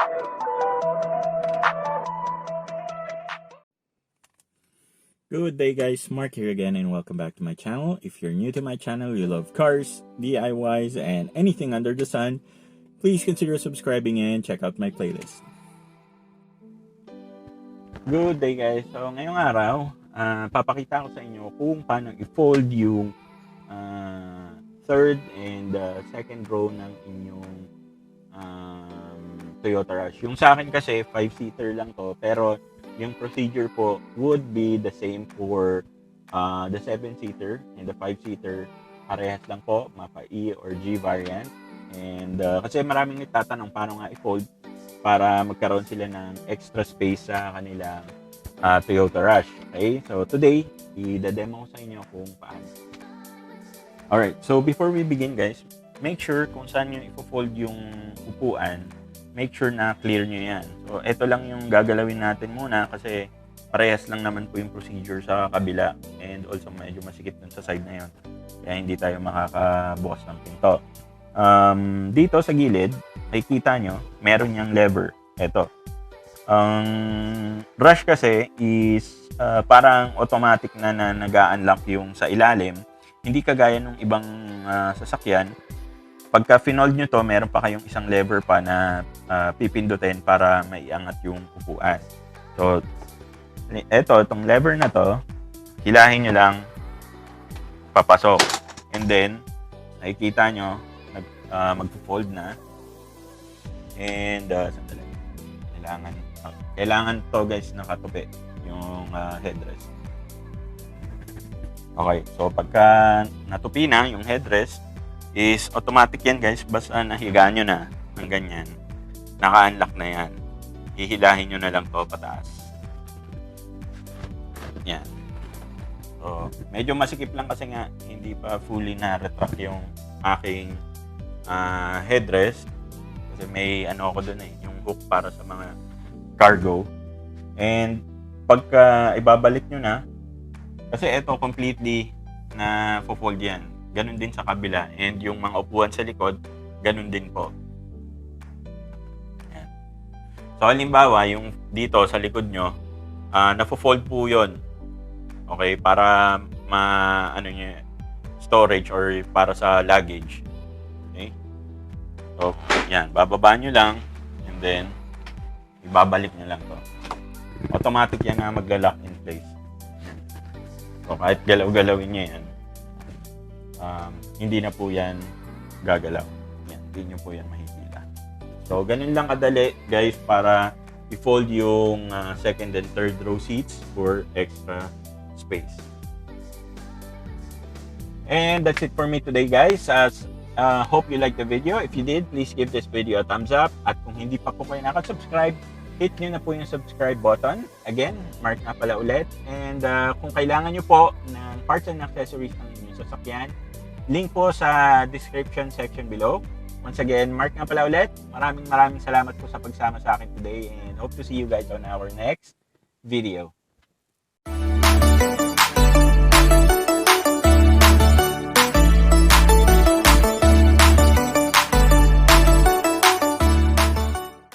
Good day guys, Mark here again and welcome back to my channel. If you're new to my channel, you love cars, DIYs, and anything under the sun, please consider subscribing and check out my playlist. Good day guys, so ngayong araw, papakita ko sa inyo kung paano i-fold yung third and second row ng inyong Toyota Rush. Yung sa akin kasi 5-seater lang to, pero yung procedure po would be the same for the 7-seater and the 5-seater. Parehas lang po, mapa E or G variant. And kasi maraming nagtatanong paano nga i-fold para magkaroon sila ng extra space sa kanilang Toyota Rush. Okay, so today, i-demo ko sa inyo kung paano. Alright, so before we begin guys, make sure kung saan nyo i-fold yung upuan, make sure na clear nyo yan. So, ito lang yung gagalawin natin muna kasi parehas lang naman po yung procedure sa kabila and also medyo masikip dun sa side na yun. Kaya hindi tayo makakabukas ng pinto. Dito sa gilid, makikita nyo, meron yung lever. Ito. Ang rush kasi is parang automatic na nag-a-unlock yung sa ilalim. Hindi kagaya ng ibang sasakyan. Pagka finold nyo to, meron pa kayong isang lever pa na pipindutin para maiangat yung upuan. So, itong lever na to, hilahin nyo lang, papasok. And then, nakikita nyo, mag-fold na. And, sandali. Kailangan to guys nakatupi yung headrest. Okay, so pagka natupi na yung headrest, is automatic yan guys, basta nahiga nyo na ng ganyan, naka-unlock na yan, hihilahin nyo na lang to pataas. Yan. So, medyo masikip lang kasi nga hindi pa fully na-retract yung aking headrest kasi may ano ako dun yung hook para sa mga cargo. And pagka ibabalik nyo na, kasi ito completely na fold yan, ganun din sa kabila. And yung mga upuan sa likod, ganun din po. Ayan. So, halimbawa, yung dito sa likod nyo, nafo-fold po yun. Okay, para storage or para sa luggage. Okay? So, yan. Bababa nyo lang. And then, ibabalik nyo lang to. Automatic yan na magla-lock in place. Ayan. So, kahit galaw-galawin nyo yan, hindi na po yan gagalaw. Yan, hindi nyo po yan mahihila. So, ganun lang kadali guys para i-fold yung second and third row seats for extra space. And that's it for me today guys. Hope you liked the video. If you did, please give this video a thumbs up. At kung hindi pa po kayo nakasubscribe, hit nyo na po yung subscribe button. Again, Mark na pala ulit. And kung kailangan nyo po ng parts and accessories ng inyong sasakyan, link po sa description section below. Once again, Mark nga pala ulit. Maraming salamat po sa pagsama sa akin today and hope to see you guys on our next video.